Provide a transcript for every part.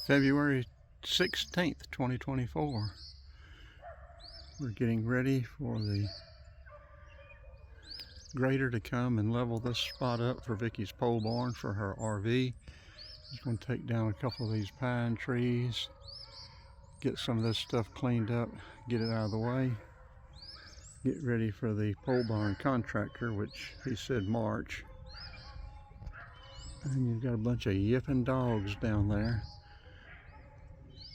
February 16th, 2024. We're getting ready for the grader to come and level this spot up for Vicky's pole barn for her RV. He's going to take down a couple of these pine trees, get some of this stuff cleaned up, get it out of the way, get ready for the pole barn contractor, which he said March. And you've got a bunch of yipping dogs down there.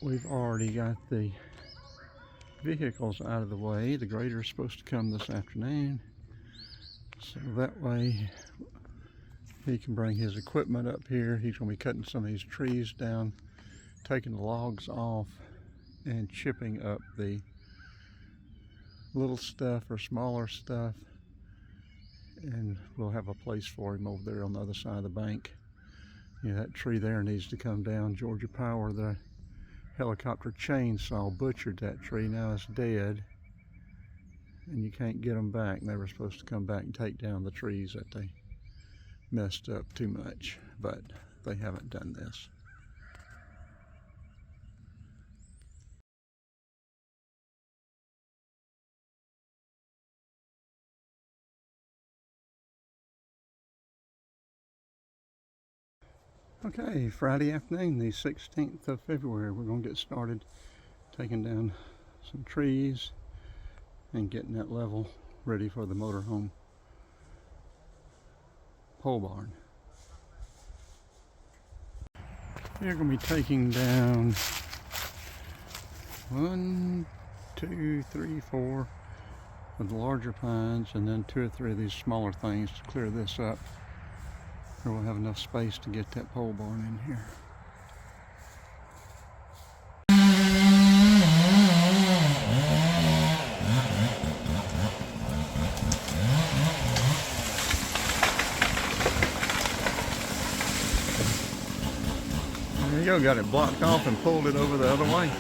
We've already got the vehicles out of the way. The grader is supposed to come this afternoon, so that way he can bring his equipment up here. He's going to be cutting some of these trees down, taking the logs off, and chipping up the little stuff or smaller stuff, and we'll have a place for him over there on the other side of the bank. You know, that tree there needs to come down. Georgia Power, the helicopter chainsaw, butchered that tree. Now it's dead and you can't get them back. They were supposed to come back and take down the trees that they messed up too much, but they haven't done this. Okay, Friday afternoon, the 16th of February, we're going to get started taking down some trees and getting that level ready for the motorhome pole barn. We're going to be taking down 1, 2, 3, 4 of the larger pines, and then 2 or 3 of these smaller things to clear this up. We'll have enough space to get that pole barn in here. There you go, got it blocked off and pulled it over the other way.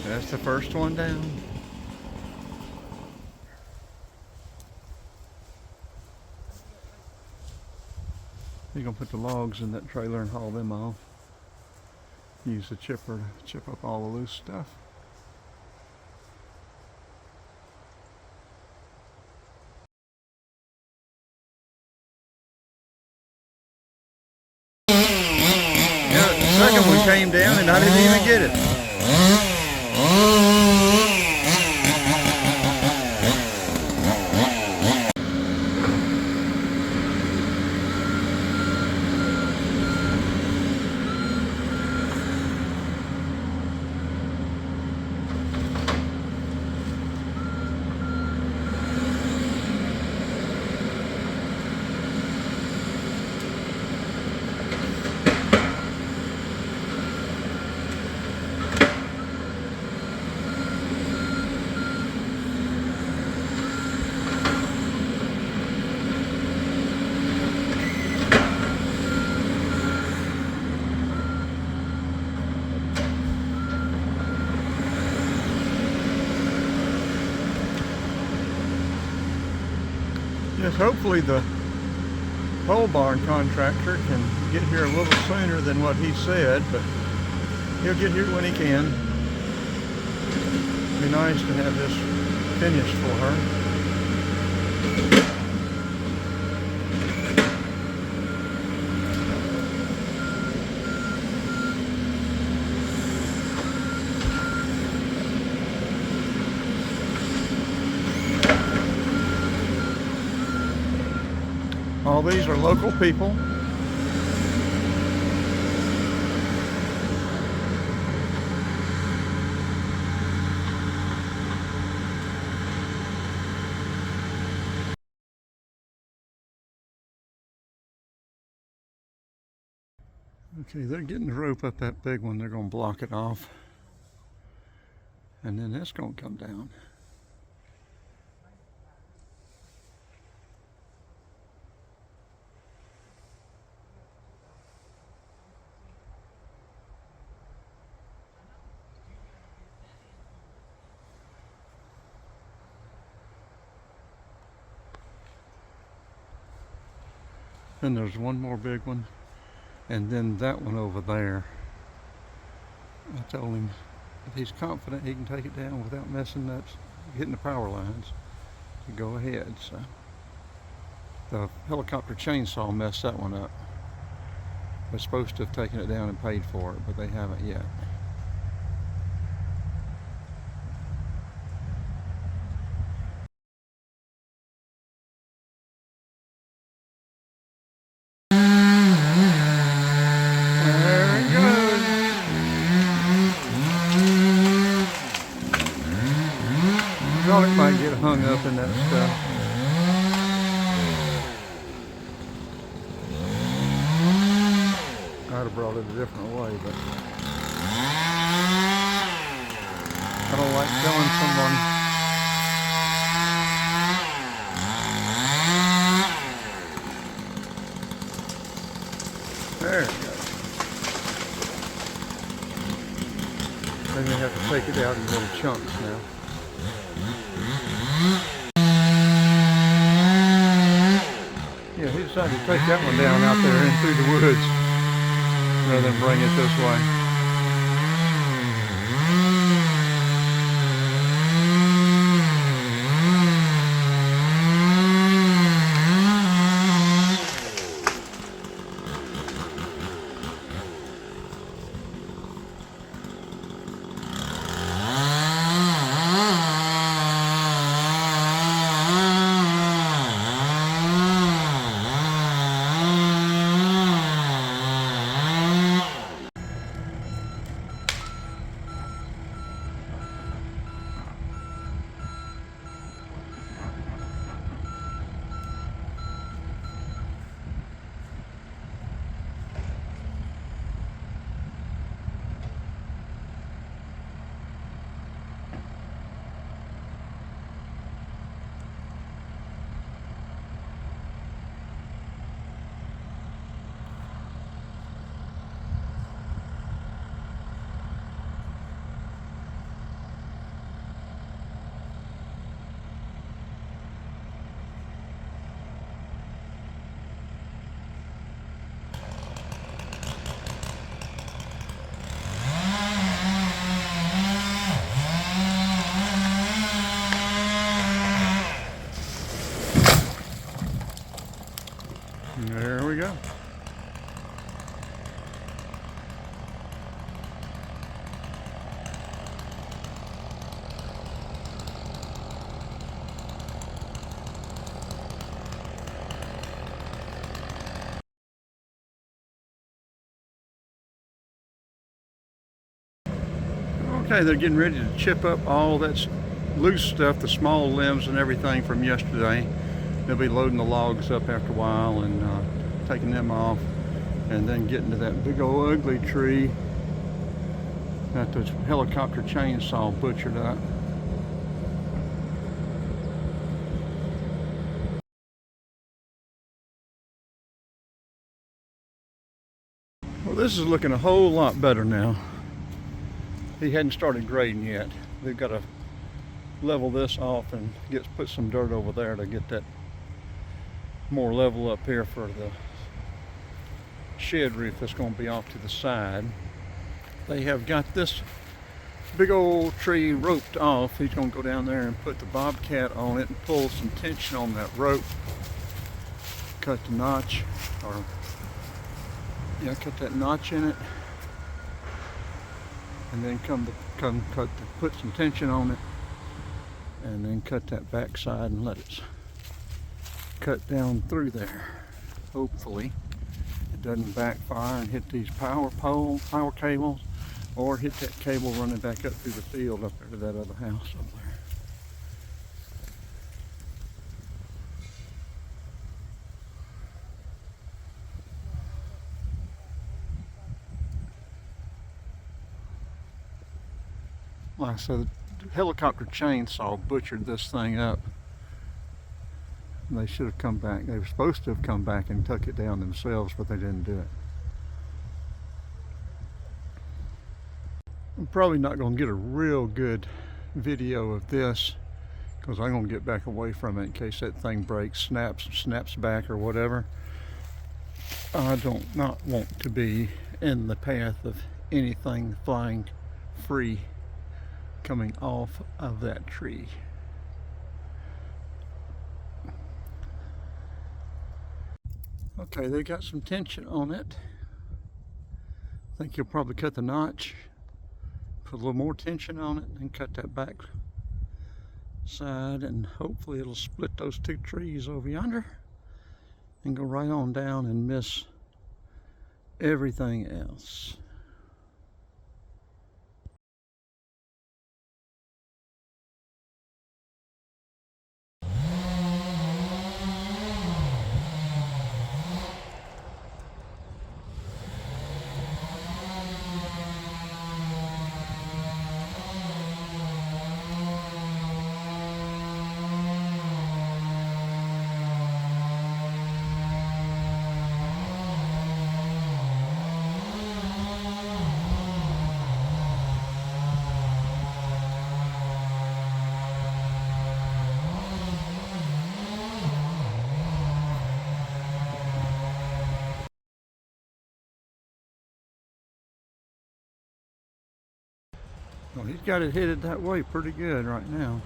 That's the first one down. You're going to put the logs in that trailer and haul them off. Use the chipper to chip up all the loose stuff. Yeah, the second one came down and I didn't even get it. Yes, hopefully the pole barn contractor can get here a little sooner than what he said, but he'll get here when he can. It'd be nice to have this finished for her. All these are local people. Okay, they're getting the rope up that big one. They're going to block it off. And then that's going to come down. Then there's one more big one, and then that one over there. I told him if he's confident he can take it down without hitting the power lines, to go ahead. So the helicopter chainsaw messed that one up. They're supposed to have taken it down and paid for it, but they haven't yet. Thought it might get hung up in that stuff. I'd have brought it a different way, but I don't like telling someone. There it goes. Then you have to take it out in little chunks now. Yeah, he decided to take that one down out there and through the woods rather than bring it this way. There we go. Okay, they're getting ready to chip up all that loose stuff, the small limbs and everything from yesterday. They'll be loading the logs up after a while and taking them off, and then getting to that big old ugly tree that the helicopter chainsaw butchered up. Well, this is looking a whole lot better now. He hadn't started grading yet. They've got to level this off and put some dirt over there to get that more level up here for the shed roof that's going to be off to the side. They have got this big old tree roped off. He's going to go down there and put the bobcat on it and pull some tension on that rope. Cut the notch, or yeah, cut that notch in it, and then put some tension on it, and then cut that back side and let it cut down through there. Hopefully it doesn't backfire and hit these power cables, or hit that cable running back up through the field up there to that other house up there. Like I said, the helicopter chainsaw butchered this thing up. They should have come back. They were supposed to have come back and took it down themselves, but they didn't do it. I'm probably not going to get a real good video of this because I'm going to get back away from it in case that thing breaks, snaps back or whatever. I don't not want to be in the path of anything flying free coming off of that tree. Okay, they got some tension on it. I think you'll probably cut the notch, put a little more tension on it, and cut that back side, and hopefully it'll split those two trees over yonder and go right on down and miss everything else. Well, he's got it headed that way pretty good right now.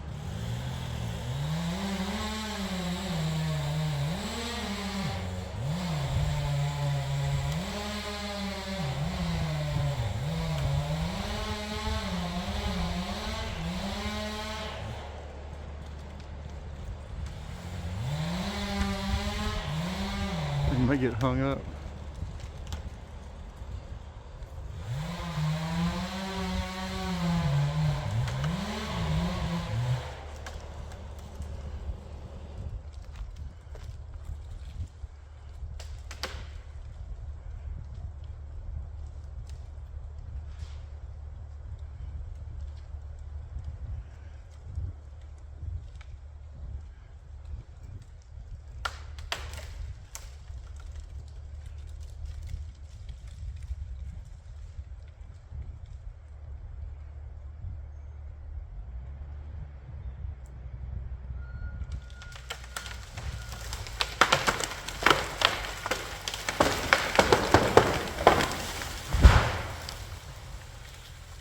He may get hung up.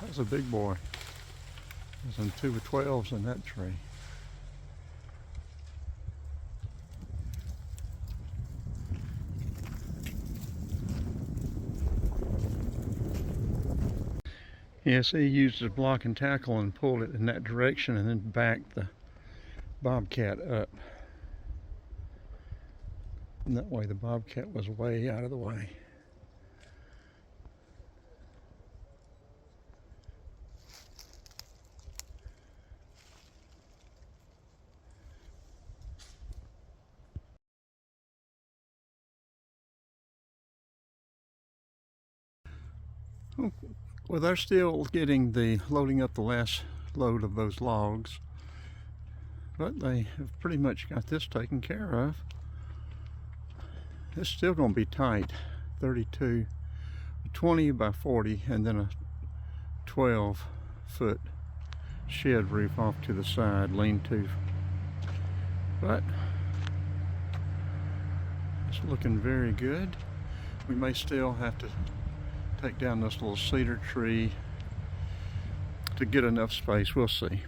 That's a big boy. There's some 2 of 12s in that tree. Yes, he used his block and tackle and pulled it in that direction and then backed the bobcat up. And that way the bobcat was way out of the way. Well, they're still getting loading up the last load of those logs, but they have pretty much got this taken care of. It's still going to be tight, 32, 20 by 40, and then a 12-foot shed roof off to the side, lean-to. But it's looking very good. We may still have to take down this little cedar tree to get enough space. We'll see.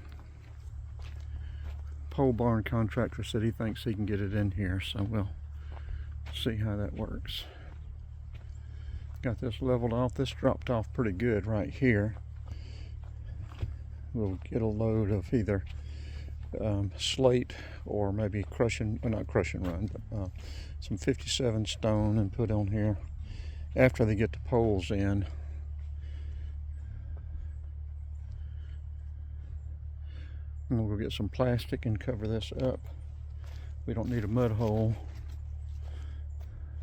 Pole barn contractor said he thinks he can get it in here, so we'll see how that works. Got this leveled off. This dropped off pretty good right here. We'll get a load of either slate or maybe crushing, well, not crush and run, but some 57 stone and put on here after they get the poles in. And we'll go get some plastic and cover this up. We don't need a mud hole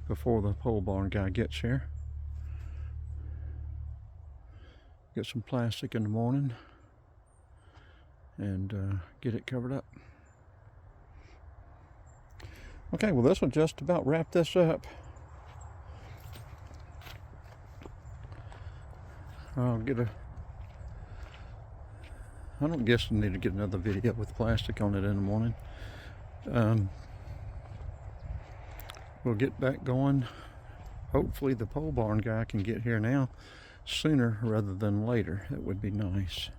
before the pole barn guy gets here. Get some plastic in the morning and get it covered up. Okay, well, this will just about wrap this up. I'll get I don't guess I need to get another video with plastic on it in the morning. We'll get back going. Hopefully the pole barn guy can get here now. sooner rather than later. That would be nice.